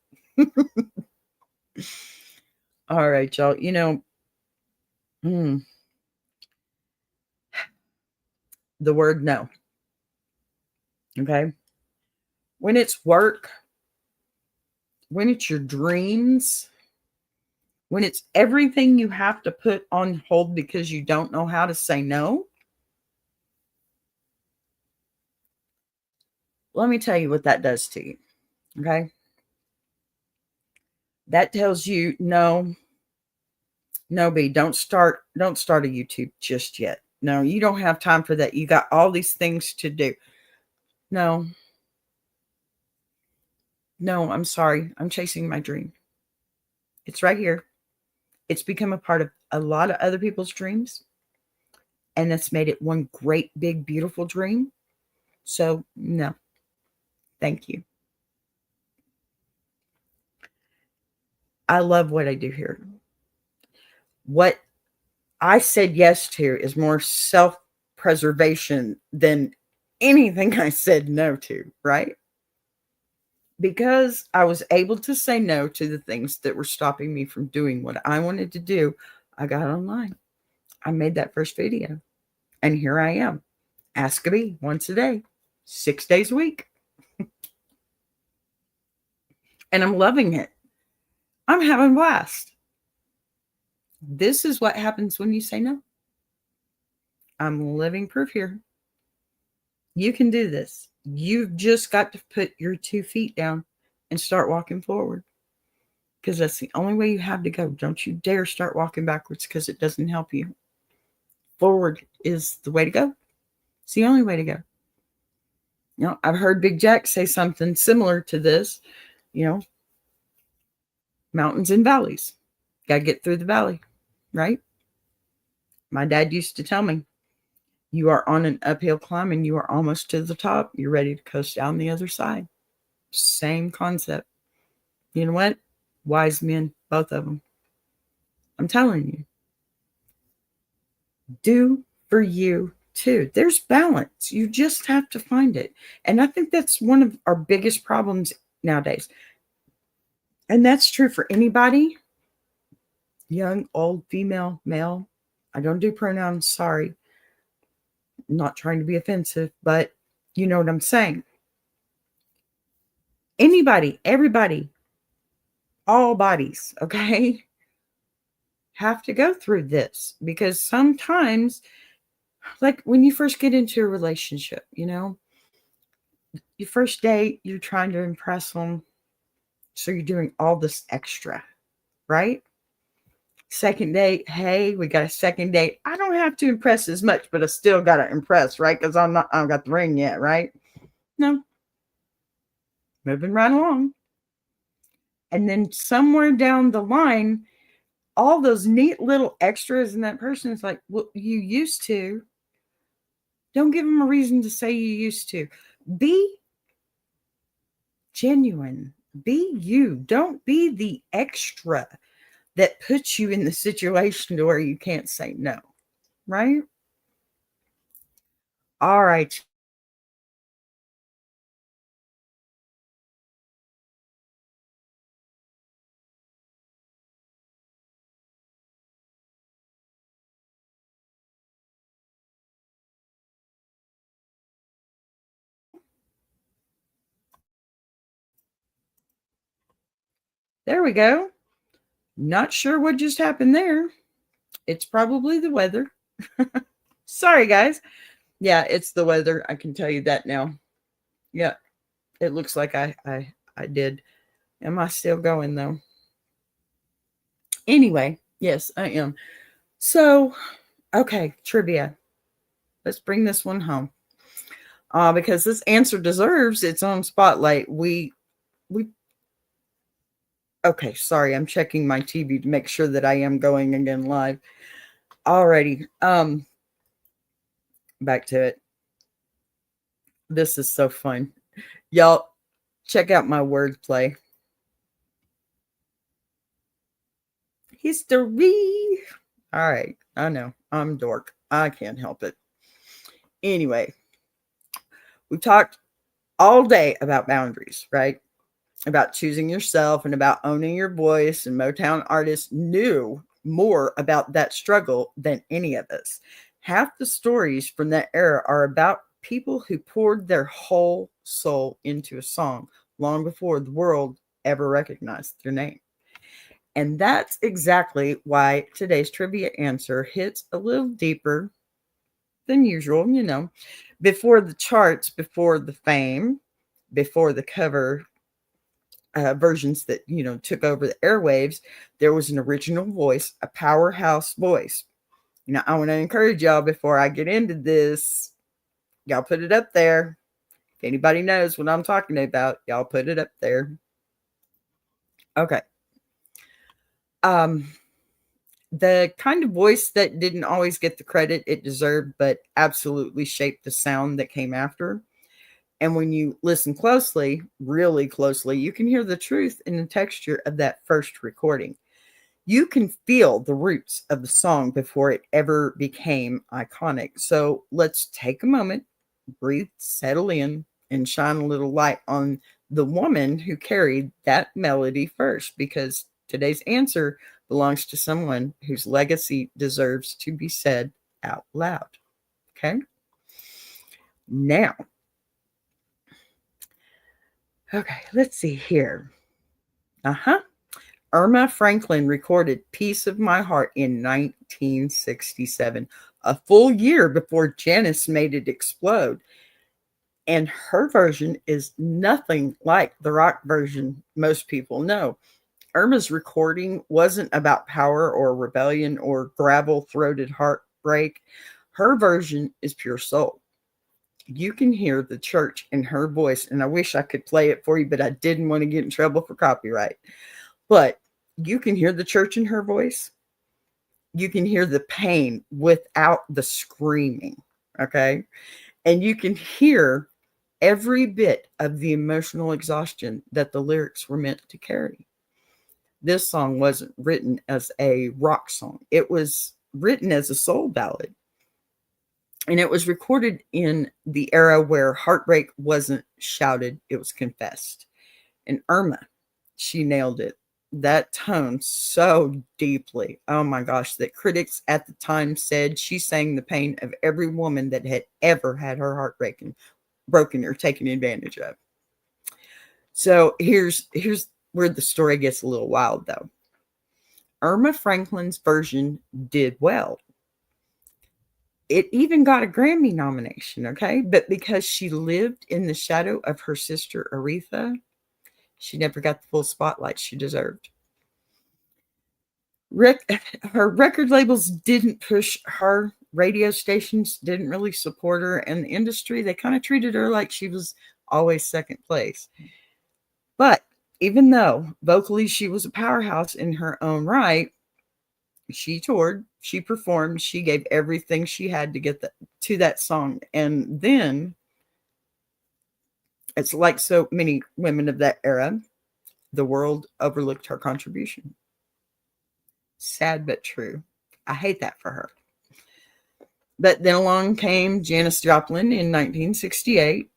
All right, y'all. The word no. Okay. When it's work, when it's your dreams, when it's everything you have to put on hold because you don't know how to say no, let me tell you what that does to you. Okay. That tells you no, B, don't start a YouTube just yet. No, you don't have time for that. You got all these things to do. No, I'm sorry. I'm chasing my dream. It's right here. It's become a part of a lot of other people's dreams. And that's made it one great, big, beautiful dream. So, no. Thank you. I love what I do here. What I said yes to is more self-preservation than anything I said no to, right? Because I was able to say no to the things that were stopping me from doing what I wanted to do, I got online. I made that first video. And here I am. Ask-A-Bee once a day, 6 days a week. And I'm loving it. I'm having a blast. This is what happens when you say no. I'm living proof here. You can do this. You've just got to put your 2 feet down and start walking forward. Because that's the only way you have to go. Don't you dare start walking backwards because it doesn't help you. Forward is the way to go. It's the only way to go. I've heard Big Jack say something similar to this. Mountains and valleys. Got to get through the valley, right? My dad used to tell me, you are on an uphill climb and you are almost to the top. You're ready to coast down the other side. Same concept. You know what? Wise men, both of them. I'm telling you, do for you too. There's balance. You just have to find it. And I think that's one of our biggest problems nowadays. And that's true for anybody, young, old, female, male. I don't do pronouns, sorry. I'm not trying to be offensive, but you know what I'm saying. Anybody, everybody, all bodies, okay, have to go through this because sometimes, like when you first get into a relationship, your first date, you're trying to impress them. So you're doing all this extra, right? Second date, hey, we got a second date. I don't have to impress as much, but I still got to impress, right? Because I don't got the ring yet, right? No, moving right along. And then somewhere down the line, all those neat little extras, and that person is like, well, you used to. Don't give them a reason to say you used to. Be genuine. Be you. Don't be the extra that puts you in the situation to where you can't say no, right? All right. There we go. Not sure what just happened there. It's probably the weather. Sorry, guys. Yeah, it's the weather. I can tell you that now. Yeah, it looks like I did. Am I still going though? Anyway, yes, I am. So, okay, trivia. Let's bring this one home. Because this answer deserves its own spotlight. We okay, sorry, I'm checking my TV to make sure that I am going again live. Alrighty. Back to it. This is so fun. Y'all, check out my wordplay. History. All right. I know. I'm dork. I can't help it. Anyway, we talked all day about boundaries, right? About choosing yourself and about owning your voice. And Motown artists knew more about that struggle than any of us. Half the stories from that era are about people who poured their whole soul into a song long before the world ever recognized their name. And that's exactly why today's trivia answer hits a little deeper than usual, before the charts, before the fame, before the cover versions that, took over the airwaves, there was an original voice, a powerhouse voice. I want to encourage y'all before I get into this, y'all put it up there. If anybody knows what I'm talking about, y'all put it up there. Okay. The kind of voice that didn't always get the credit it deserved, but absolutely shaped the sound that came after. And when you listen closely, really closely, you can hear the truth in the texture of that first recording. You can feel the roots of the song before it ever became iconic. So let's take a moment, breathe, settle in, and shine a little light on the woman who carried that melody first, because today's answer belongs to someone whose legacy deserves to be said out loud. Okay? Now, okay, let's see here. Irma Franklin recorded Piece of My Heart in 1967, a full year before Janis made it explode. And her version is nothing like the rock version most people know. Irma's recording wasn't about power or rebellion or gravel-throated heartbreak. Her version is pure soul. You can hear the church in her voice, and I wish I could play it for you, but I didn't want to get in trouble for copyright. But you can hear the church in her voice. You can hear the pain without the screaming, okay? And you can hear every bit of the emotional exhaustion that the lyrics were meant to carry. this song wasn't written as a rock song. It was written as a soul ballad. And it was recorded in the era where heartbreak wasn't shouted, it was confessed. And Irma, she nailed it. That tone so deeply. Oh my gosh, that critics at the time said she sang the pain of every woman that had ever had her heart broken or taken advantage of. So here's where the story gets a little wild though. Irma Franklin's version did well. It even got a Grammy nomination, okay? But because she lived in the shadow of her sister Aretha, she never got the full spotlight she deserved. Her record labels didn't push her. Radio stations didn't really support her. And the industry, they kind of treated her like she was always second place. But even though vocally she was a powerhouse in her own right, she toured, she performed, she gave everything she had to get to that song. And then, it's like so many women of that era, the world overlooked her contribution. Sad but true. I hate that for her. But then along came Janis Joplin in 1968.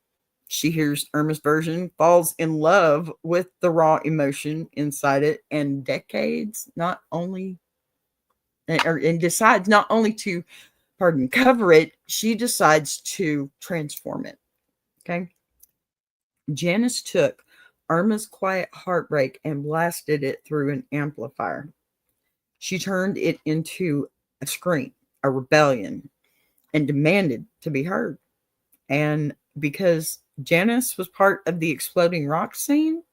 She hears Irma's version, falls in love with the raw emotion inside it, and decides not only to, cover it, she decides to transform it. Okay. Janis took Irma's quiet heartbreak and blasted it through an amplifier. She turned it into a scream, a rebellion, and demanded to be heard. And because Janis was part of the exploding rock scene,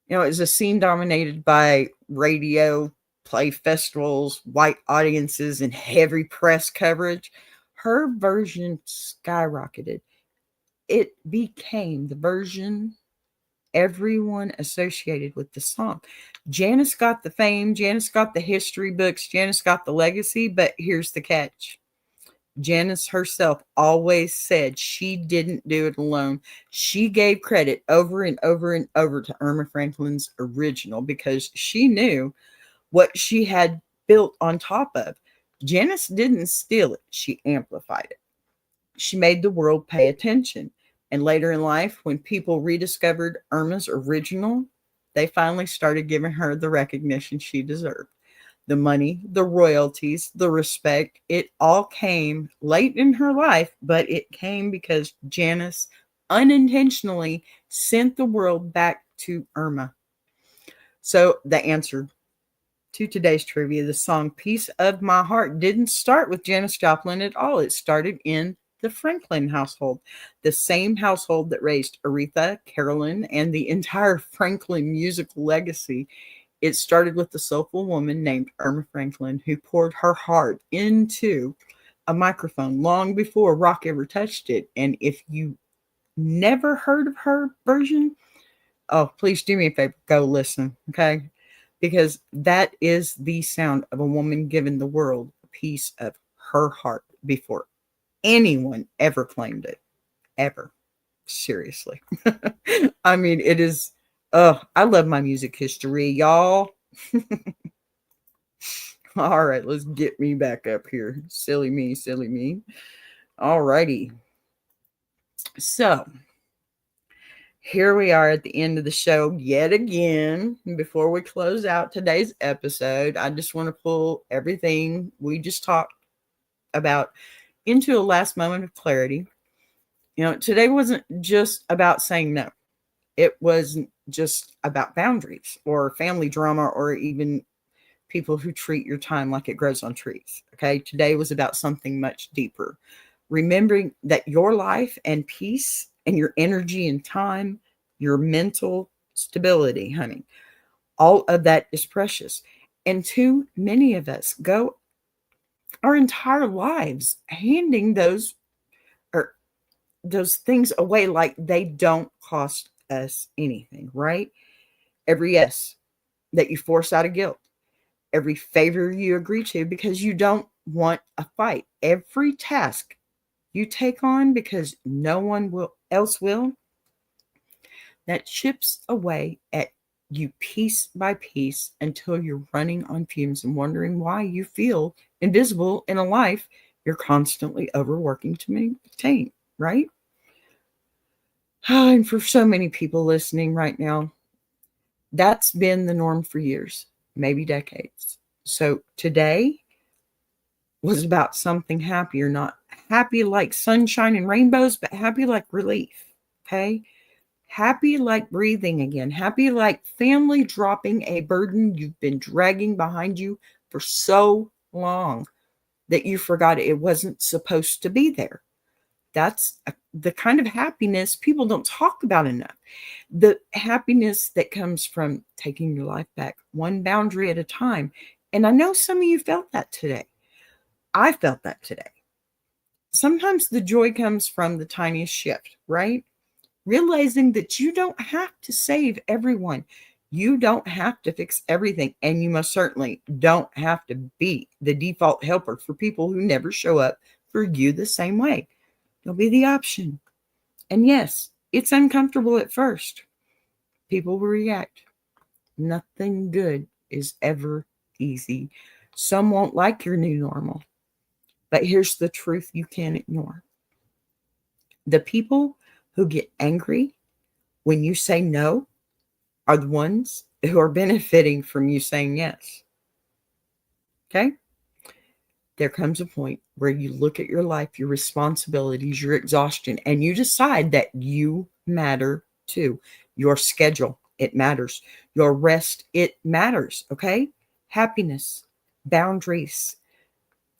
it was a scene dominated by radio, play festivals, white audiences, and heavy press coverage. Her version skyrocketed. It became the version everyone associated with the song. Janis got the fame, Janis got the history books, Janis got the legacy, but here's the catch. Janis herself always said she didn't do it alone. She gave credit over and over and over to Irma Franklin's original because she knew what she had built on top of. Janis didn't steal it, she amplified it. She made the world pay attention. And later in life, when people rediscovered Irma's original, they finally started giving her the recognition she deserved. The money, the royalties, the respect, it all came late in her life, but it came because Janis unintentionally sent the world back to Irma. So the answer to today's trivia, the song Piece of My Heart didn't start with Janis Joplin at all. It started in the Franklin household, the same household that raised Aretha, Carolyn, and the entire Franklin musical legacy. It started with the soulful woman named Irma Franklin, who poured her heart into a microphone long before rock ever touched it. And if you never heard of her version, oh, please do me a favor, go listen, okay? Because that is the sound of a woman giving the world a piece of her heart before anyone ever claimed it. Ever. Seriously. I mean, it is, I love my music history, y'all. All right, let's get me back up here. Silly me, silly me. All righty. So, here we are at the end of the show yet again. Before we close out today's episode, I just want to pull everything we just talked about into a last moment of clarity. Today wasn't just about saying no. It wasn't just about boundaries or family drama or even people who treat your time like it grows on trees. Okay. Today was about something much deeper. Remembering that your life and peace and your energy and time, your mental stability, honey, all of that is precious. And too many of us go our entire lives handing those things away like they don't cost us anything, right? Every yes that you force out of guilt, every favor you agree to because you don't want a fight, every task you take on because no one else will, that chips away at you piece by piece until you're running on fumes and wondering why you feel invisible in a life you're constantly overworking to maintain, right? And for so many people listening right now, that's been the norm for years, maybe decades. So today was about something happier, not happy like sunshine and rainbows, but happy like relief. Okay. Happy like breathing again. Happy like family dropping a burden you've been dragging behind you for so long that you forgot it wasn't supposed to be there. That's the kind of happiness people don't talk about enough. The happiness that comes from taking your life back one boundary at a time. And I know some of you felt that today. I felt that today. Sometimes the joy comes from the tiniest shift, right? Realizing that you don't have to save everyone. You don't have to fix everything. And you most certainly don't have to be the default helper for people who never show up for you the same way. There'll be the option. And yes, it's uncomfortable at first. People will react. Nothing good is ever easy. Some won't like your new normal. But here's the truth you can't ignore. The people who get angry when you say no are the ones who are benefiting from you saying yes. Okay? There comes a point where you look at your life, your responsibilities, your exhaustion, and you decide that you matter too. Your schedule, it matters. Your rest, it matters. Okay? Happiness, boundaries,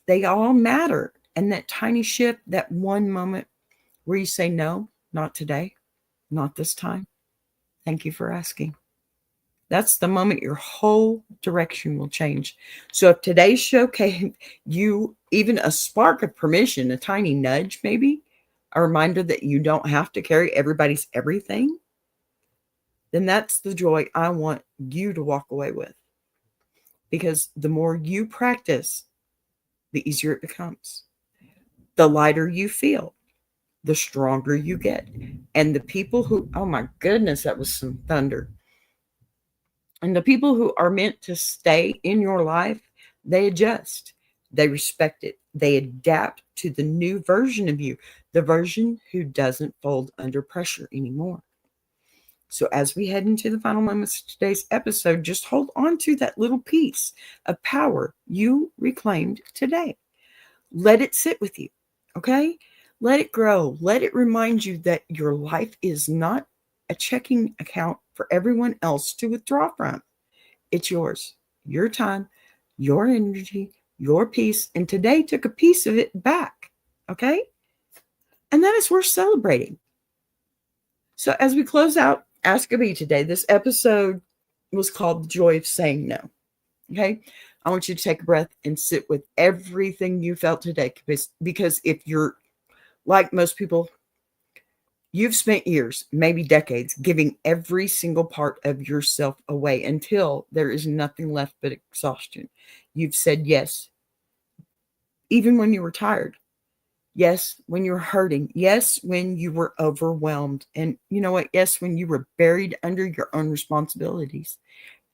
they all matter. And that tiny shift, that one moment where you say, no, not today, not this time. Thank you for asking. That's the moment your whole direction will change. So if today's show gave you even a spark of permission, a tiny nudge, maybe a reminder that you don't have to carry everybody's everything, then that's the joy I want you to walk away with. Because the more you practice, the easier it becomes. The lighter you feel, the stronger you get. And the people who, oh my goodness, that was some thunder. And the people who are meant to stay in your life, they adjust, they respect it, they adapt to the new version of you, the version who doesn't fold under pressure anymore. So, as we head into the final moments of today's episode, just hold on to that little piece of power you reclaimed today. Let it sit with you, okay? Let it grow. Let it remind you that your life is not a checking account for everyone else to withdraw from. It's yours, your time, your energy, your peace. And today took a piece of it back, okay? And that is worth celebrating. So as we close out Ask a Bee today, this episode was called The Joy of Saying No, okay? I want you to take a breath and sit with everything you felt today because if you're like most people, you've spent years, maybe decades, giving every single part of yourself away until there is nothing left but exhaustion. You've said yes, even when you were tired. Yes, when you were hurting. Yes, when you were overwhelmed. And you know what? Yes, when you were buried under your own responsibilities.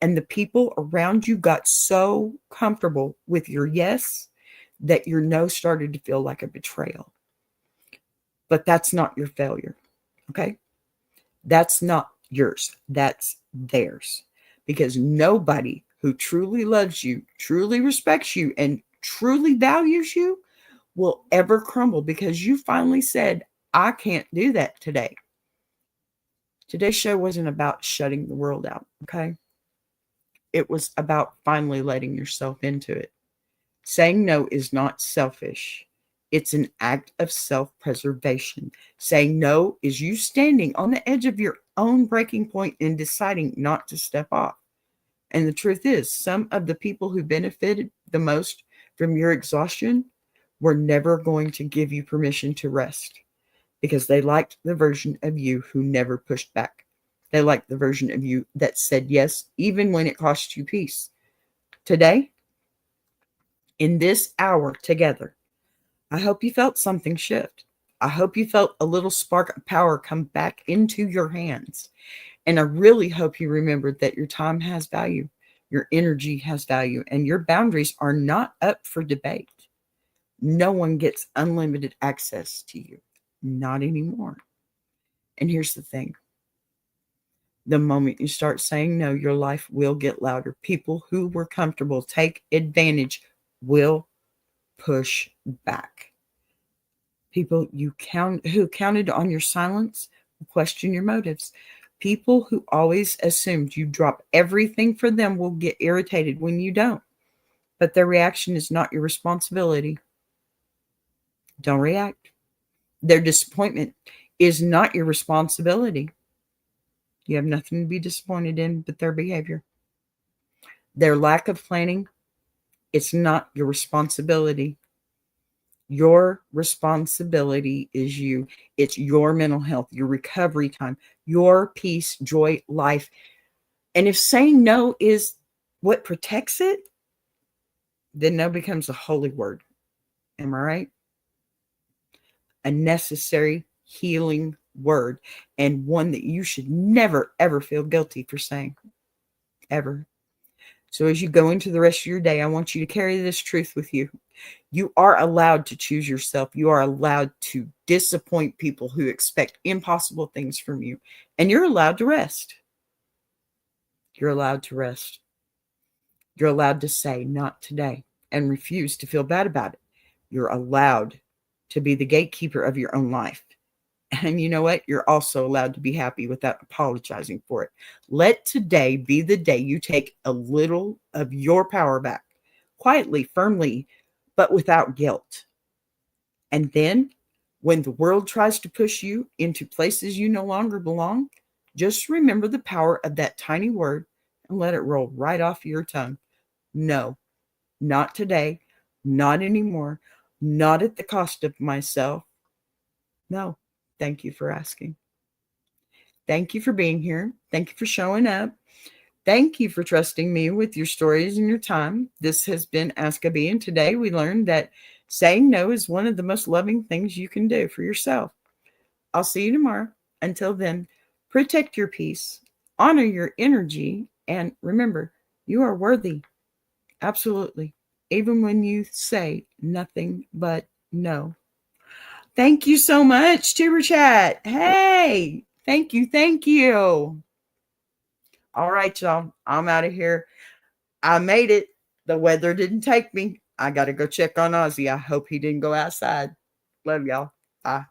And the people around you got so comfortable with your yes that your no started to feel like a betrayal. But that's not your failure. Okay? That's not yours. That's theirs. Because nobody who truly loves you, truly respects you, and truly values you will ever crumble because you finally said, I can't do that today. Today's show wasn't about shutting the world out. Okay? It was about finally letting yourself into it. Saying no is not selfish. It's an act of self-preservation. Saying no is you standing on the edge of your own breaking point and deciding not to step off. And the truth is, some of the people who benefited the most from your exhaustion were never going to give you permission to rest because they liked the version of you who never pushed back. They liked the version of you that said yes, even when it cost you peace. Today, in this hour together, I hope you felt something shift. I hope you felt a little spark of power come back into your hands. And I really hope you remember that your time has value, your energy has value, and your boundaries are not up for debate. No one gets unlimited access to you. Not anymore. And here's the thing, the moment you start saying no, your life will get louder. People who were comfortable, take advantage, will push back. People who counted on your silence will question your motives. People who always assumed you drop everything for them will get irritated when you don't. But their reaction is not your responsibility. Don't react. Their disappointment is not your responsibility. You have nothing to be disappointed in but their behavior. Their lack of planning, it's not your responsibility. Your responsibility is you. It's your mental health, your recovery time, your peace, joy, life. And if saying no is what protects it, then no becomes a holy word. Am I right? A necessary healing word, and one that you should never, ever feel guilty for saying. Ever. So as you go into the rest of your day, I want you to carry this truth with you. You are allowed to choose yourself. You are allowed to disappoint people who expect impossible things from you. And you're allowed to rest. You're allowed to rest. You're allowed to say, not today, and refuse to feel bad about it. You're allowed to be the gatekeeper of your own life. And you know what? You're also allowed to be happy without apologizing for it. Let today be the day you take a little of your power back, quietly, firmly, but without guilt. And then when the world tries to push you into places you no longer belong, just remember the power of that tiny word and let it roll right off your tongue. No, not today, not anymore, not at the cost of myself. No, thank you for asking. Thank you for being here. Thank you for showing up. Thank you for trusting me with your stories and your time. This has been Ask a Bee, and today we learned that saying no is one of the most loving things you can do for yourself. I'll see you tomorrow. Until then, protect your peace, honor your energy, and remember, you are worthy. Absolutely. Even when you say nothing but no. Thank you so much, Tuber Chat. Hey, thank you. Thank you. All right, y'all. I'm out of here. I made it. The weather didn't take me. I got to go check on Ozzy. I hope he didn't go outside. Love y'all. Bye.